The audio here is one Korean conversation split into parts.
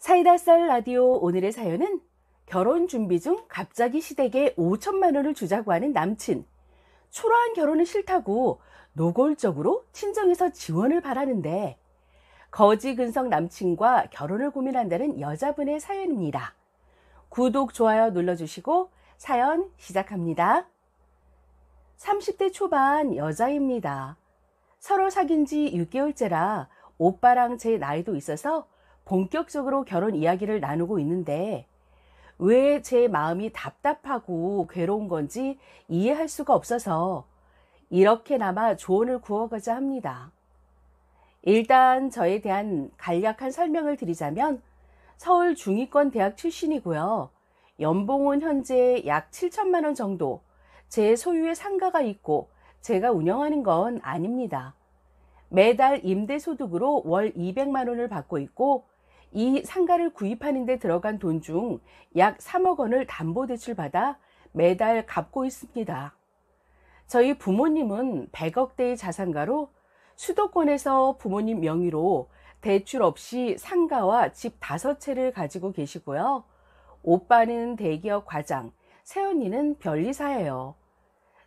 사이다 썰 라디오 오늘의 사연은 결혼 준비 중 갑자기 시댁에 5천만 원을 주자고 하는 남친. 초라한 결혼은 싫다고 노골적으로 친정에서 지원을 바라는데 거지 근성 남친과 결혼을 고민한다는 여자분의 사연입니다. 구독, 좋아요 눌러주시고 사연 시작합니다. 30대 초반 여자입니다. 서로 사귄 지 6개월째라 오빠랑 제 나이도 있어서 본격적으로 결혼 이야기를 나누고 있는데 왜 제 마음이 답답하고 괴로운 건지 이해할 수가 없어서 이렇게나마 조언을 구하고자 합니다. 일단 저에 대한 간략한 설명을 드리자면 서울 중위권 대학 출신이고요. 연봉은 현재 약 7천만 원 정도, 제 소유의 상가가 있고 제가 운영하는 건 아닙니다. 매달 임대소득으로 월 200만 원을 받고 있고 이 상가를 구입하는 데 들어간 돈 중 약 3억 원을 담보대출받아 매달 갚고 있습니다. 저희 부모님은 100억대의 자산가로 수도권에서 부모님 명의로 대출 없이 상가와 집 5채를 가지고 계시고요. 오빠는 대기업 과장, 새언니는 변리사예요.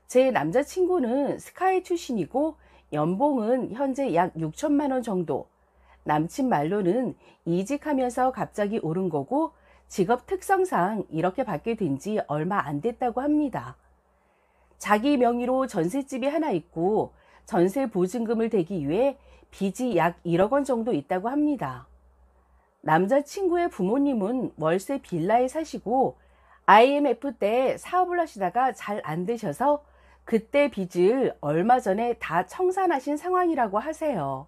제 남자친구는 스카이 출신이고 연봉은 현재 약 6천만 원 정도. 남친 말로는 이직하면서 갑자기 오른 거고 직업 특성상 이렇게 받게 된 지 얼마 안 됐다고 합니다. 자기 명의로 전셋집이 하나 있고 전세 보증금을 대기 위해 빚이 약 1억 원 정도 있다고 합니다. 남자친구의 부모님은 월세 빌라에 사시고 IMF 때 사업을 하시다가 잘 안 되셔서 그때 빚을 얼마 전에 다 청산하신 상황이라고 하세요.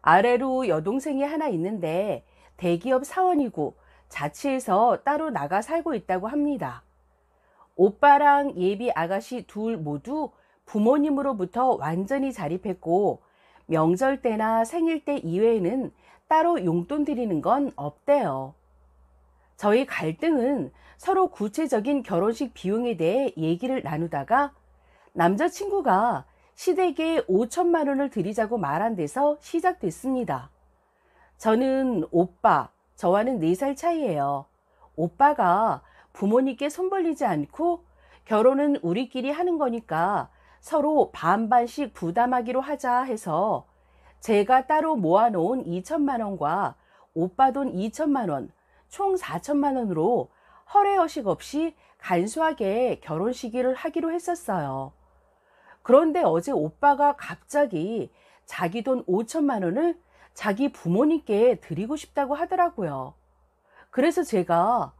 아래로 여동생이 하나 있는데 대기업 사원이고 자취해서 따로 나가 살고 있다고 합니다. 오빠랑 예비 아가씨 둘 모두 부모님으로부터 완전히 자립했고 명절 때나 생일 때 이외에는 따로 용돈 드리는 건 없대요. 저희 갈등은 서로 구체적인 결혼식 비용에 대해 얘기를 나누다가 남자친구가 시댁에 5천만 원을 드리자고 말한 데서 시작됐습니다. 저는 오빠, 저와는 4살 차이예요. 오빠가 부모님께 손 벌리지 않고 결혼은 우리끼리 하는 거니까 서로 반반씩 부담하기로 하자 해서 제가 따로 모아놓은 2천만 원과 오빠 돈 2천만 원, 총 4천만 원으로 허례허식 없이 간소하게 결혼 시기를 하기로 했었어요. 그런데 어제 오빠가 갑자기 자기 돈 5천만 원을 자기 부모님께 드리고 싶다고 하더라고요. 그래서 제가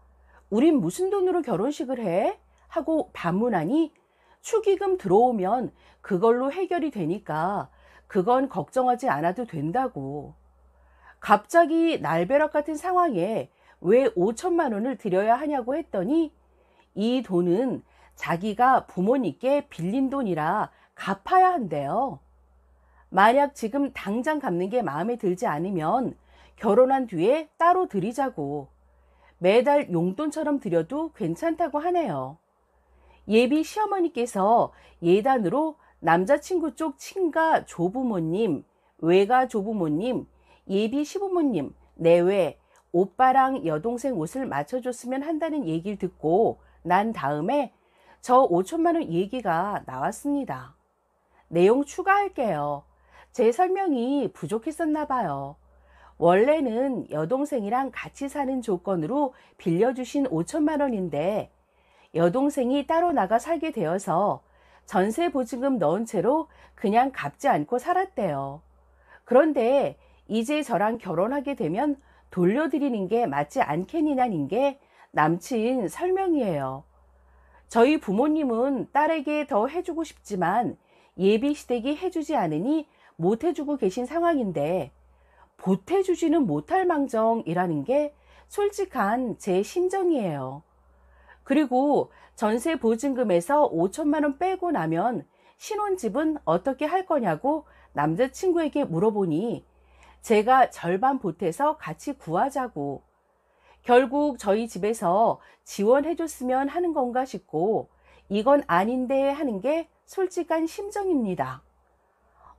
우린 무슨 돈으로 결혼식을 해? 하고 반문하니 축의금 들어오면 그걸로 해결이 되니까 그건 걱정하지 않아도 된다고. 갑자기 날벼락 같은 상황에 왜 5천만 원을 드려야 하냐고 했더니 이 돈은 자기가 부모님께 빌린 돈이라 갚아야 한대요. 만약 지금 당장 갚는 게 마음에 들지 않으면 결혼한 뒤에 따로 드리자고. 매달 용돈처럼 드려도 괜찮다고 하네요. 예비 시어머니께서 예단으로 남자친구 쪽 친가 조부모님, 외가 조부모님, 예비 시부모님, 내외, 오빠랑 여동생 옷을 맞춰줬으면 한다는 얘기를 듣고 난 다음에 저 5천만 원 얘기가 나왔습니다. 내용 추가할게요. 제 설명이 부족했었나 봐요. 원래는 여동생이랑 같이 사는 조건으로 빌려주신 5천만 원인데 여동생이 따로 나가 살게 되어서 전세 보증금 넣은 채로 그냥 갚지 않고 살았대요. 그런데 이제 저랑 결혼하게 되면 돌려드리는 게 맞지 않겠니냐는 게 남친 설명이에요. 저희 부모님은 딸에게 더 해주고 싶지만 예비 시댁이 해주지 않으니 못 해주고 계신 상황인데 보태주지는 못할 망정이라는 게 솔직한 제 심정이에요. 그리고 전세 보증금에서 5천만 원 빼고 나면 신혼집은 어떻게 할 거냐고 남자친구에게 물어보니 제가 절반 보태서 같이 구하자고. 결국 저희 집에서 지원해줬으면 하는 건가 싶고 이건 아닌데 하는 게 솔직한 심정입니다.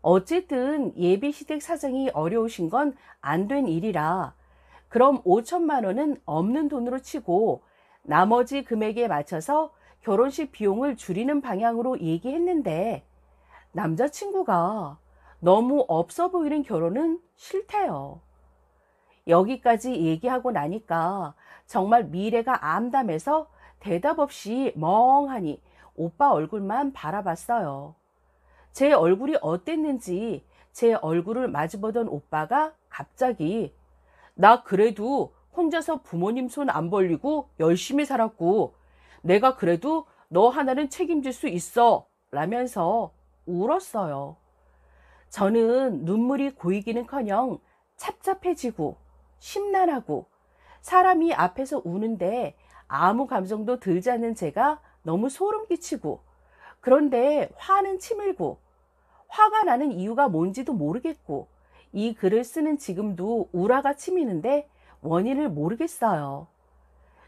어쨌든 예비시댁 사정이 어려우신 건 안 된 일이라 그럼 5천만 원은 없는 돈으로 치고 나머지 금액에 맞춰서 결혼식 비용을 줄이는 방향으로 얘기했는데 남자친구가 너무 없어 보이는 결혼은 싫대요. 여기까지 얘기하고 나니까 정말 미래가 암담해서 대답 없이 멍하니 오빠 얼굴만 바라봤어요. 제 얼굴이 어땠는지 제 얼굴을 마주보던 오빠가 갑자기 나 그래도 혼자서 부모님 손 안 벌리고 열심히 살았고 내가 그래도 너 하나는 책임질 수 있어 라면서 울었어요. 저는 눈물이 고이기는커녕 찹찹해지고 심란하고 사람이 앞에서 우는데 아무 감정도 들지 않는 제가 너무 소름 끼치고 그런데 화는 치밀고 화가 나는 이유가 뭔지도 모르겠고 이 글을 쓰는 지금도 우라가 치미는데 원인을 모르겠어요.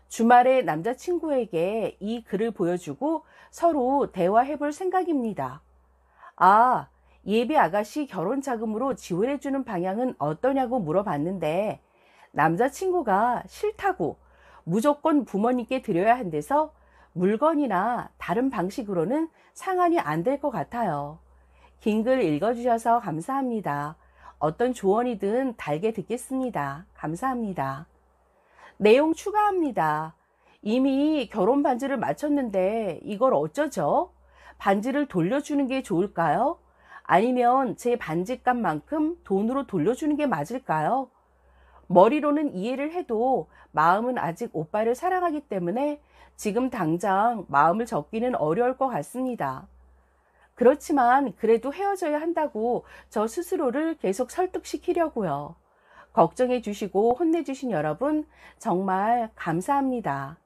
주말에 남자친구에게 이 글을 보여주고 서로 대화해 볼 생각입니다. 아, 예비 아가씨 결혼 자금으로 지원해 주는 방향은 어떠냐고 물어봤는데 남자친구가 싫다고 무조건 부모님께 드려야 한대서 물건이나 다른 방식으로는 상환이 안 될 것 같아요. 긴 글 읽어주셔서 감사합니다. 어떤 조언이든 달게 듣겠습니다. 감사합니다. 내용 추가합니다. 이미 결혼 반지를 맞췄는데 이걸 어쩌죠? 반지를 돌려주는 게 좋을까요? 아니면 제 반지값만큼 돈으로 돌려주는 게 맞을까요? 머리로는 이해를 해도 마음은 아직 오빠를 사랑하기 때문에 지금 당장 마음을 접기는 어려울 것 같습니다. 그렇지만 그래도 헤어져야 한다고 저 스스로를 계속 설득시키려고요. 걱정해 주시고 혼내주신 여러분 정말 감사합니다.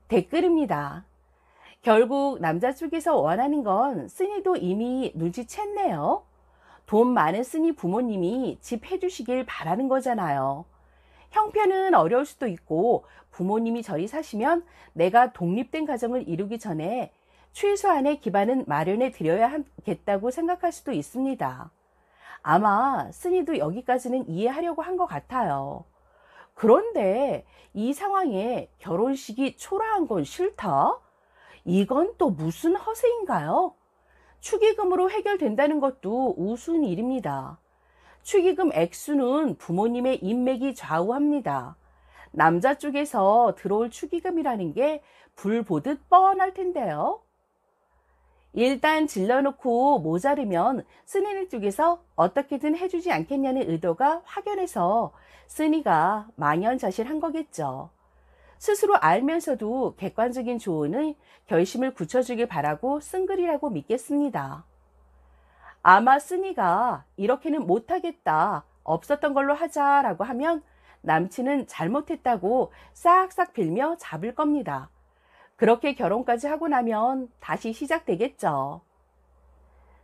댓글입니다. 결국 남자 쪽에서 원하는 건 쓰니도 이미 눈치챘네요. 돈 많은 쓰니 부모님이 집 해주시길 바라는 거잖아요. 형편은 어려울 수도 있고 부모님이 저리 사시면 내가 독립된 가정을 이루기 전에 최소한의 기반은 마련해 드려야 하겠다고 생각할 수도 있습니다. 아마 쓰니도 여기까지는 이해하려고 한 것 같아요. 그런데 이 상황에 결혼식이 초라한 건 싫다? 이건 또 무슨 허세인가요? 축의금으로 해결된다는 것도 우스운 일입니다. 축의금 액수는 부모님의 인맥이 좌우합니다. 남자 쪽에서 들어올 축의금이라는 게 불 보듯 뻔할 텐데요. 일단 질러놓고 모자르면 쓰니 쪽에서 어떻게든 해주지 않겠냐는 의도가 확연해서 쓰니가 망연자실한 거겠죠. 스스로 알면서도 객관적인 조언의 결심을 굳혀주길 바라고 쓴 글이라고 믿겠습니다. 아마 쓰니가 이렇게는 못하겠다, 없었던 걸로 하자라고 하면 남친은 잘못했다고 싹싹 빌며 잡을 겁니다. 그렇게 결혼까지 하고 나면 다시 시작되겠죠.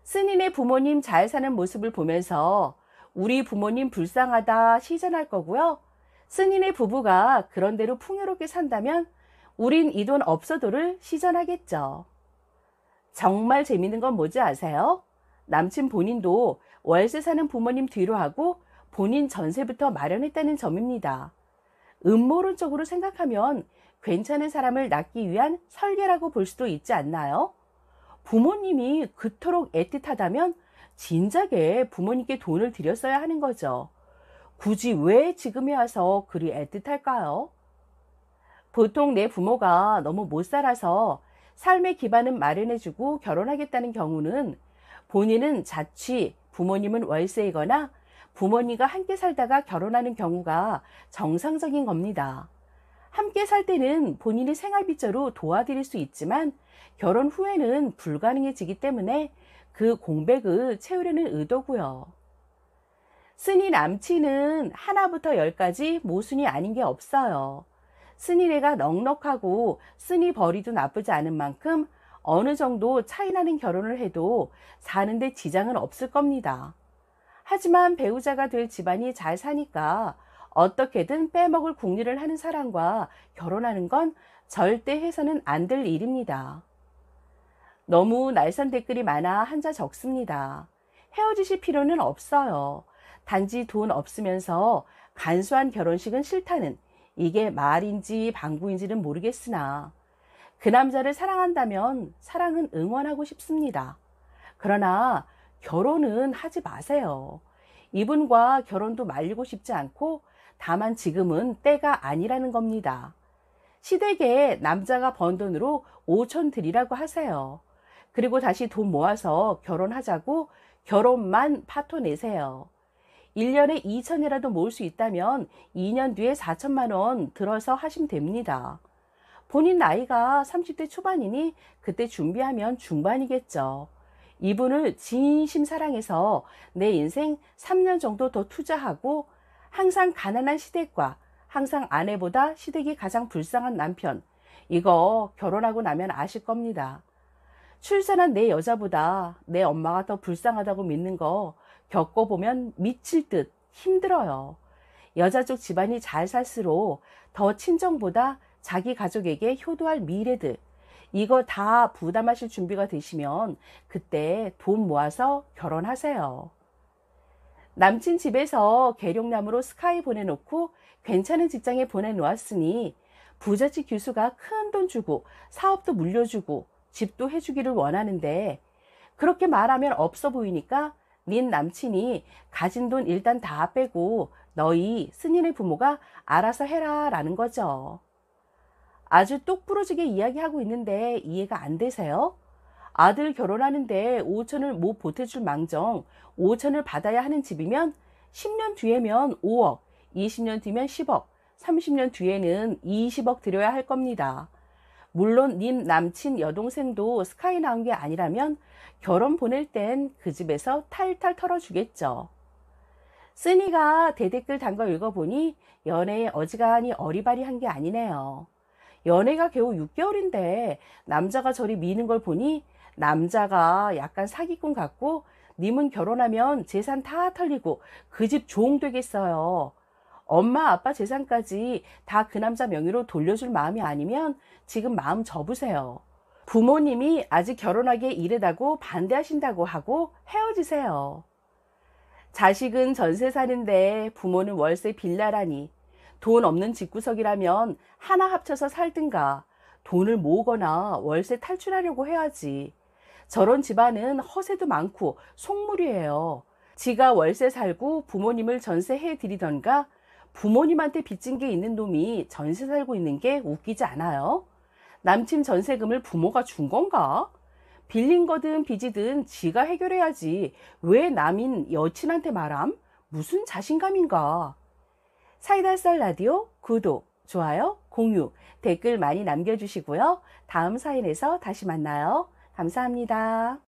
쓰니네 부모님 잘 사는 모습을 보면서 우리 부모님 불쌍하다 시전할 거고요. 쓰니네 부부가 그런대로 풍요롭게 산다면 우린 이 돈 없어도를 시전하겠죠. 정말 재밌는 건 뭔지 아세요? 남친 본인도 월세 사는 부모님 뒤로 하고 본인 전세부터 마련했다는 점입니다. 음모론적으로 생각하면 괜찮은 사람을 낳기 위한 설계라고 볼 수도 있지 않나요? 부모님이 그토록 애틋하다면 진작에 부모님께 돈을 드렸어야 하는 거죠. 굳이 왜 지금에 와서 그리 애틋할까요? 보통 내 부모가 너무 못 살아서 삶의 기반은 마련해주고 결혼하겠다는 경우는 본인은 자취, 부모님은 월세이거나 부모님과 함께 살다가 결혼하는 경우가 정상적인 겁니다. 함께 살 때는 본인이 생활비조로 도와드릴 수 있지만 결혼 후에는 불가능해지기 때문에 그 공백을 채우려는 의도고요. 쓰니 남친은 하나부터 열까지 모순이 아닌 게 없어요. 쓰니네가 넉넉하고 쓰니 벌이도 나쁘지 않은 만큼 어느 정도 차이나는 결혼을 해도 사는데 지장은 없을 겁니다. 하지만 배우자가 될 집안이 잘 사니까 어떻게든 빼먹을 궁리를 하는 사람과 결혼하는 건 절대 해서는 안 될 일입니다. 너무 날선 댓글이 많아 한자 적습니다. 헤어지실 필요는 없어요. 단지 돈 없으면서 간소한 결혼식은 싫다는 이게 말인지 방구인지는 모르겠으나 그 남자를 사랑한다면 사랑은 응원하고 싶습니다. 그러나 결혼은 하지 마세요. 이분과 결혼도 말리고 싶지 않고 다만 지금은 때가 아니라는 겁니다. 시댁에 남자가 번 돈으로 5천 드리라고 하세요. 그리고 다시 돈 모아서 결혼하자고 결혼만 파토 내세요. 1년에 2천이라도 모을 수 있다면 2년 뒤에 4천만 원 들어서 하시면 됩니다. 본인 나이가 30대 초반이니 그때 준비하면 중반이겠죠. 이분을 진심 사랑해서 내 인생 3년 정도 더 투자하고 항상 가난한 시댁과 항상 아내보다 시댁이 가장 불쌍한 남편, 이거 결혼하고 나면 아실 겁니다. 출산한 내 여자보다 내 엄마가 더 불쌍하다고 믿는 거 겪어보면 미칠 듯 힘들어요. 여자 쪽 집안이 잘 살수록 더 친정보다 자기 가족에게 효도할 미래들, 이거 다 부담하실 준비가 되시면 그때 돈 모아서 결혼하세요. 남친 집에서 계룡나무로 스카이 보내놓고 괜찮은 직장에 보내놓았으니 부잣집 교수가 큰 돈 주고 사업도 물려주고 집도 해주기를 원하는데 그렇게 말하면 없어 보이니까 닌 남친이 가진 돈 일단 다 빼고 너희 스님의 부모가 알아서 해라 라는 거죠. 아주 똑부러지게 이야기하고 있는데 이해가 안 되세요? 아들 결혼하는데 5천을 못 보태줄 망정 5천을 받아야 하는 집이면 10년 뒤에면 5억, 20년 뒤면 10억, 30년 뒤에는 20억 드려야 할 겁니다. 물론 님 남친 여동생도 스카이 나온 게 아니라면 결혼 보낼 땐 그 집에서 탈탈 털어주겠죠. 쓰니가 대댓글 단 거 읽어보니 연애에 어지간히 어리바리한 게 아니네요. 연애가 겨우 6개월인데 남자가 저리 미는 걸 보니 남자가 약간 사기꾼 같고 님은 결혼하면 재산 다 털리고 그 집 종 되겠어요. 엄마 아빠 재산까지 다 그 남자 명의로 돌려줄 마음이 아니면 지금 마음 접으세요. 부모님이 아직 결혼하기에 이르다고 반대하신다고 하고 헤어지세요. 자식은 전세 사는데 부모는 월세 빌라라니 돈 없는 집구석이라면 하나 합쳐서 살든가 돈을 모으거나 월세 탈출하려고 해야지. 저런 집안은 허세도 많고 속물이에요. 지가 월세 살고 부모님을 전세해 드리던가 부모님한테 빚진 게 있는 놈이 전세 살고 있는 게 웃기지 않아요? 남친 전세금을 부모가 준 건가? 빌린 거든 빚이든 지가 해결해야지 왜 남인 여친한테 말함? 무슨 자신감인가? 사이다 썰 라디오 구독, 좋아요, 공유, 댓글 많이 남겨주시고요. 다음 사연에서 다시 만나요. 감사합니다.